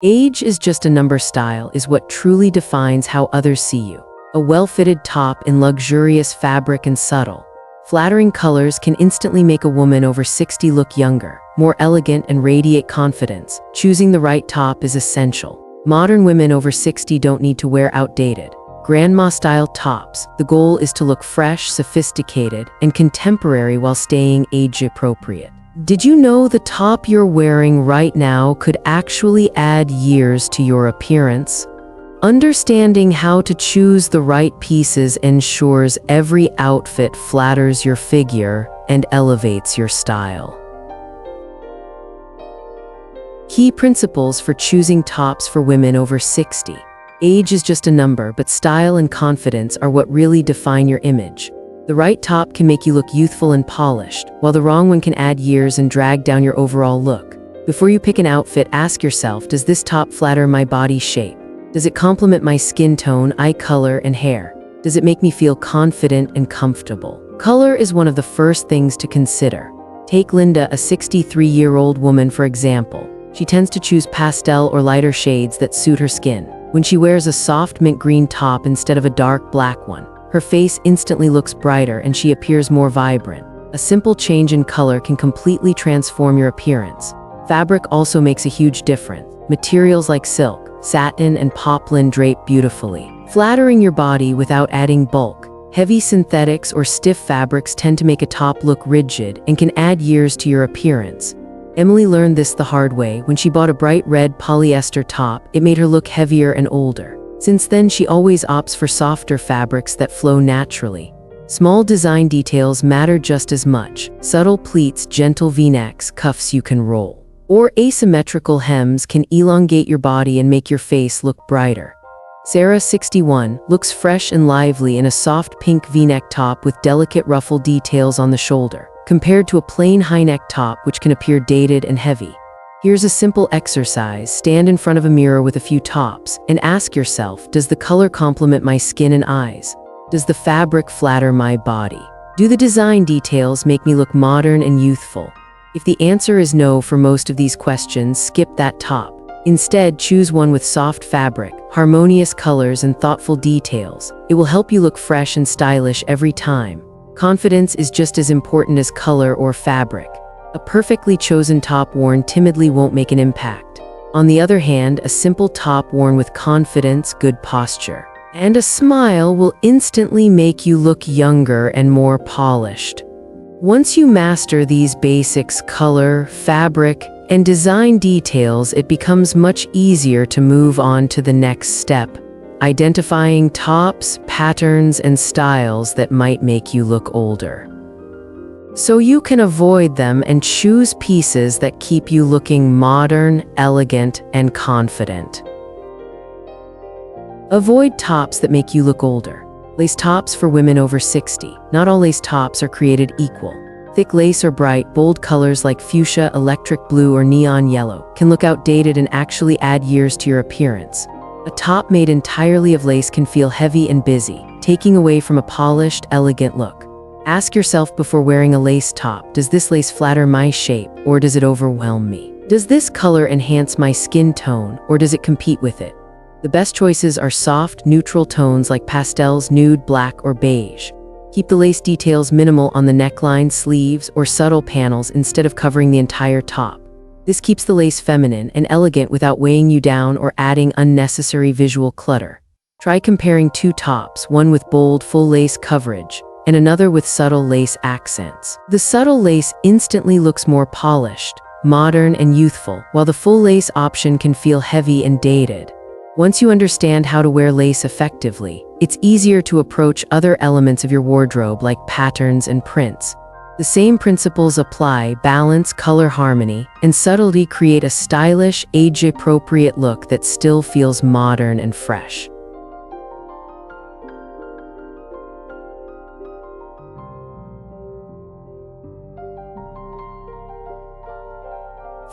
Age is just a number. Style is what truly defines how others see you. A well-fitted top in luxurious fabric and subtle, flattering colors can instantly make a woman over 60 look younger, more elegant, and radiate confidence. Choosing the right top is essential. Modern women over 60 don't need to wear outdated, grandma-style tops. The goal is to look fresh, sophisticated, and contemporary while staying age-appropriate. Did you know the top you're wearing right now could actually add years to your appearance? Understanding how to choose the right pieces ensures every outfit flatters your figure and elevates your style. Key principles for choosing tops for women over 60. Age is just a number, but style and confidence are what really define your image. The right top can make you look youthful and polished, while the wrong one can add years and drag down your overall look. Before you pick an outfit, ask yourself, does this top flatter my body shape? Does it complement my skin tone, eye color, and hair? Does it make me feel confident and comfortable? Color is one of the first things to consider. Take Linda, a 63-year-old woman, for example. She tends to choose pastel or lighter shades that suit her skin. When she wears a soft mint green top instead of a dark black one, her face instantly looks brighter and she appears more vibrant. A simple change in color can completely transform your appearance. Fabric also makes a huge difference. Materials like silk, satin, and poplin drape beautifully, flattering your body without adding bulk. Heavy synthetics or stiff fabrics tend to make a top look rigid and can add years to your appearance. Emily learned this the hard way. When she bought a bright red polyester top, it made her look heavier and older. Since then, she always opts for softer fabrics that flow naturally. Small design details matter just as much. Subtle pleats, gentle V-necks, cuffs you can roll, or asymmetrical hems can elongate your body and make your face look brighter. Sarah, 61, looks fresh and lively in a soft pink V-neck top with delicate ruffle details on the shoulder, compared to a plain high-neck top which can appear dated and heavy. Here's a simple exercise. Stand in front of a mirror with a few tops and ask yourself, does the color complement my skin and eyes? Does the fabric flatter my body? Do the design details make me look modern and youthful? If the answer is no for most of these questions, skip that top. Instead, choose one with soft fabric, harmonious colors, and thoughtful details. It will help you look fresh and stylish every time. Confidence is just as important as color or fabric. A perfectly chosen top worn timidly won't make an impact. On the other hand, a simple top worn with confidence, good posture, and a smile will instantly make you look younger and more polished. Once you master these basics, color, fabric, and design details, it becomes much easier to move on to the next step, identifying tops, patterns, and styles that might make you look older, so you can avoid them and choose pieces that keep you looking modern, elegant, and confident. Avoid tops that make you look older. Lace tops for women over 60. Not all lace tops are created equal. Thick lace or bright, bold colors like fuchsia, electric blue, or neon yellow can look outdated and actually add years to your appearance. A top made entirely of lace can feel heavy and busy, taking away from a polished, elegant look. Ask yourself before wearing a lace top, does this lace flatter my shape, or does it overwhelm me? Does this color enhance my skin tone, or does it compete with it? The best choices are soft, neutral tones like pastels, nude, black, or beige. Keep the lace details minimal on the neckline, sleeves, or subtle panels instead of covering the entire top. This keeps the lace feminine and elegant without weighing you down or adding unnecessary visual clutter. Try comparing two tops, one with bold, full lace coverage, and another with subtle lace accents. The subtle lace instantly looks more polished, modern, and youthful, while the full lace option can feel heavy and dated. Once you understand how to wear lace effectively, it's easier to approach other elements of your wardrobe like patterns and prints. The same principles apply. Balance, color harmony, and subtlety create a stylish, age-appropriate look that still feels modern and fresh.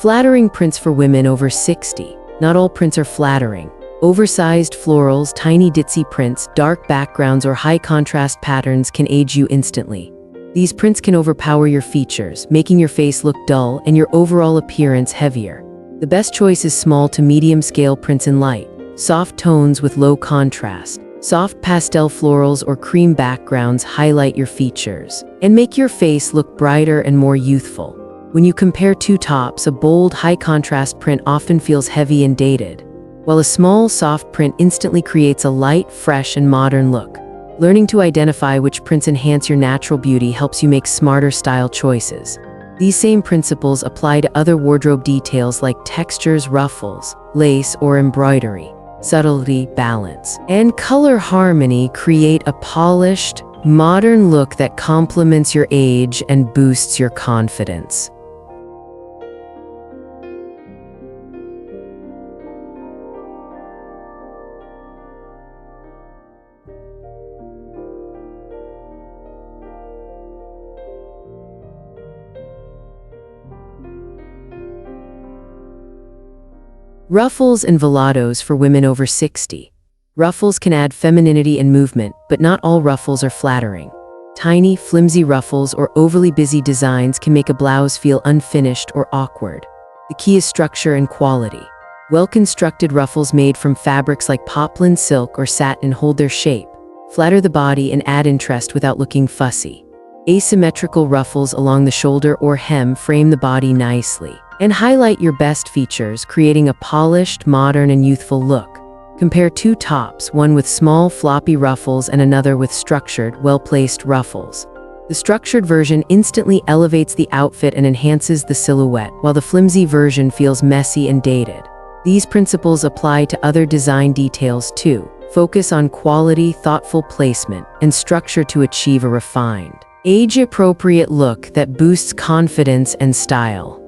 Flattering prints for women over 60. Not all prints are flattering. Oversized florals, tiny ditzy prints, dark backgrounds, or high-contrast patterns can age you instantly. These prints can overpower your features, making your face look dull and your overall appearance heavier. The best choice is small to medium scale prints in light, soft tones with low contrast. Soft pastel florals or cream backgrounds highlight your features and make your face look brighter and more youthful. When you compare two tops, a bold, high-contrast print often feels heavy and dated, while a small, soft print instantly creates a light, fresh, and modern look. Learning to identify which prints enhance your natural beauty helps you make smarter style choices. These same principles apply to other wardrobe details like textures, ruffles, lace, or embroidery. Subtlety, balance, and color harmony create a polished, modern look that complements your age and boosts your confidence. Ruffles and velados for women over 60. Ruffles can add femininity and movement, but not all ruffles are flattering. Tiny, flimsy ruffles or overly busy designs can make a blouse feel unfinished or awkward. The key is structure and quality. Well-constructed ruffles made from fabrics like poplin silk or satin hold their shape, flatter the body, and add interest without looking fussy. Asymmetrical ruffles along the shoulder or hem frame the body nicely and highlight your best features, creating a polished, modern, and youthful look. Compare two tops, one with small, floppy ruffles and another with structured, well-placed ruffles. The structured version instantly elevates the outfit and enhances the silhouette, while the flimsy version feels messy and dated. These principles apply to other design details too. Focus on quality, thoughtful placement, and structure to achieve a refined, age-appropriate look that boosts confidence and style.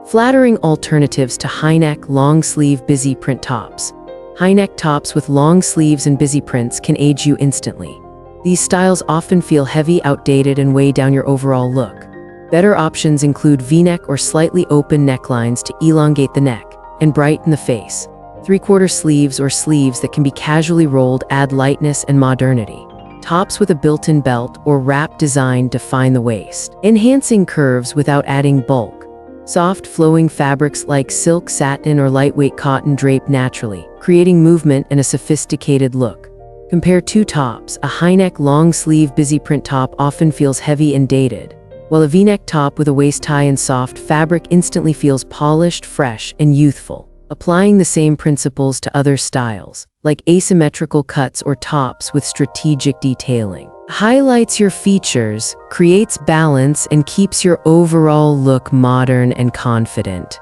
Flattering alternatives to high-neck, long-sleeve, busy print tops. High-neck tops with long sleeves and busy prints can age you instantly. These styles often feel heavy, outdated, and weigh down your overall look. Better options include V-neck or slightly open necklines to elongate the neck and brighten the face. Three-quarter sleeves or sleeves that can be casually rolled add lightness and modernity. Tops with a built-in belt or wrap design define the waist, enhancing curves without adding bulk. Soft, flowing fabrics like silk, satin, or lightweight cotton drape naturally, creating movement and a sophisticated look. Compare two tops. A high-neck, long-sleeve, busy print top often feels heavy and dated, while a V-neck top with a waist tie and soft fabric instantly feels polished, fresh, and youthful. Applying the same principles to other styles, like asymmetrical cuts or tops with strategic detailing, highlights your features, creates balance, and keeps your overall look modern and confident.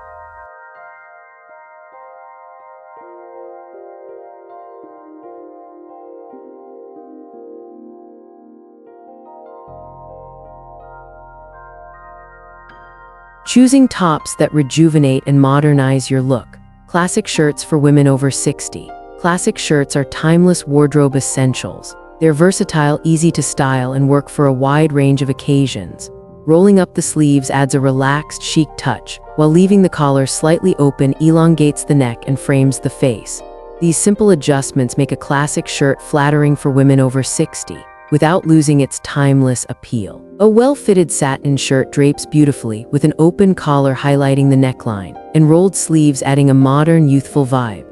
Choosing tops that rejuvenate and modernize your look. Classic shirts for women over 60. Classic shirts are timeless wardrobe essentials. They're versatile, easy to style, and work for a wide range of occasions. Rolling up the sleeves adds a relaxed, chic touch, while leaving the collar slightly open elongates the neck and frames the face. These simple adjustments make a classic shirt flattering for women over 60, without losing its timeless appeal. A well-fitted satin shirt drapes beautifully, with an open collar highlighting the neckline, and rolled sleeves adding a modern, youthful vibe.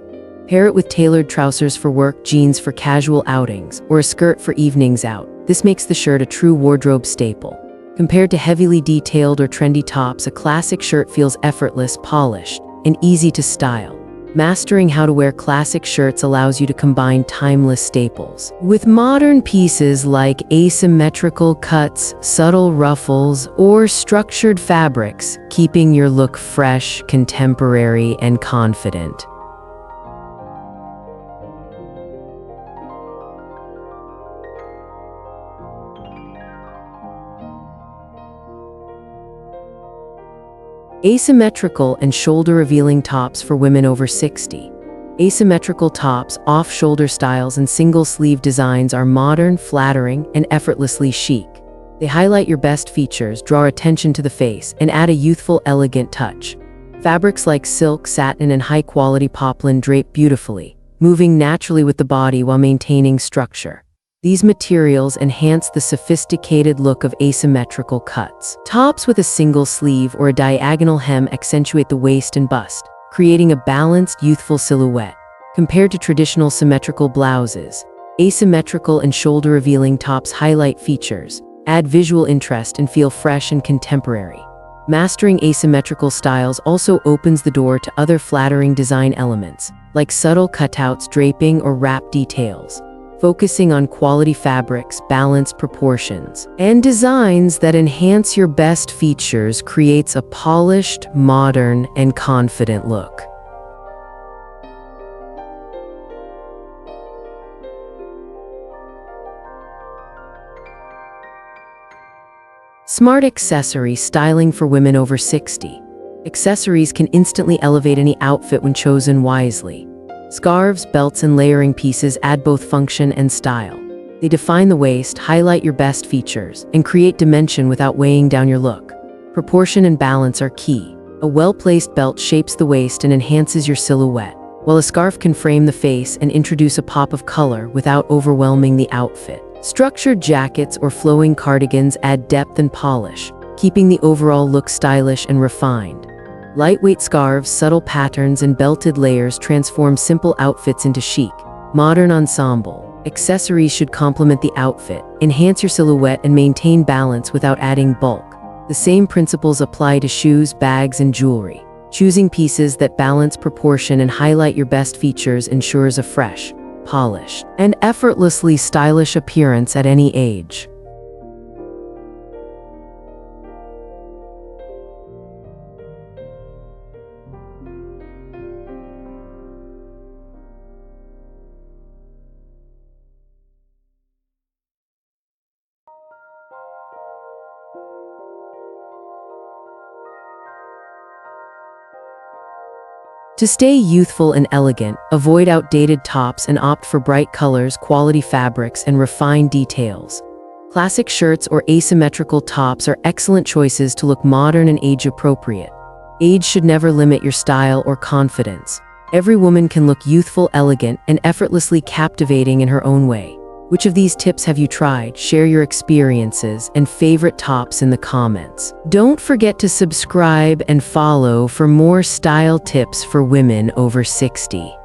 Pair it with tailored trousers for work, jeans for casual outings, or a skirt for evenings out. This makes the shirt a true wardrobe staple. Compared to heavily detailed or trendy tops, a classic shirt feels effortless, polished, and easy to style. Mastering how to wear classic shirts allows you to combine timeless staples with modern pieces like asymmetrical cuts, subtle ruffles, or structured fabrics, keeping your look fresh, contemporary, and confident. Asymmetrical and shoulder-revealing tops for women over 60. Asymmetrical tops, off-shoulder styles, and single-sleeve designs are modern, flattering, and effortlessly chic. They highlight your best features, draw attention to the face, and add a youthful, elegant touch. Fabrics like silk, satin, and high-quality poplin drape beautifully, moving naturally with the body while maintaining structure. These materials enhance the sophisticated look of asymmetrical cuts. Tops with a single sleeve or a diagonal hem accentuate the waist and bust, creating a balanced, youthful silhouette. Compared to traditional symmetrical blouses, asymmetrical and shoulder-revealing tops highlight features, add visual interest, and feel fresh and contemporary. Mastering asymmetrical styles also opens the door to other flattering design elements, like subtle cutouts, draping, or wrap details. Focusing on quality fabrics, balanced proportions, and designs that enhance your best features creates a polished, modern, and confident look. Smart accessory styling for women over 60. Accessories can instantly elevate any outfit when chosen wisely. Scarves, belts, and layering pieces add both function and style. They define the waist, highlight your best features, and create dimension without weighing down your look. Proportion and balance are key. A well-placed belt shapes the waist and enhances your silhouette, while a scarf can frame the face and introduce a pop of color without overwhelming the outfit. Structured jackets or flowing cardigans add depth and polish, keeping the overall look stylish and refined. Lightweight scarves, subtle patterns, and belted layers transform simple outfits into chic, modern ensemble. Accessories should complement the outfit, enhance your silhouette, and maintain balance without adding bulk. The same principles apply to shoes, bags, and jewelry. Choosing pieces that balance proportion and highlight your best features ensures a fresh, polished, and effortlessly stylish appearance at any age. To stay youthful and elegant, avoid outdated tops and opt for bright colors, quality fabrics, and refined details. Classic shirts or asymmetrical tops are excellent choices to look modern and age-appropriate. Age should never limit your style or confidence. Every woman can look youthful, elegant, and effortlessly captivating in her own way. Which of these tips have you tried? Share your experiences and favorite tops in the comments. Don't forget to subscribe and follow for more style tips for women over 60.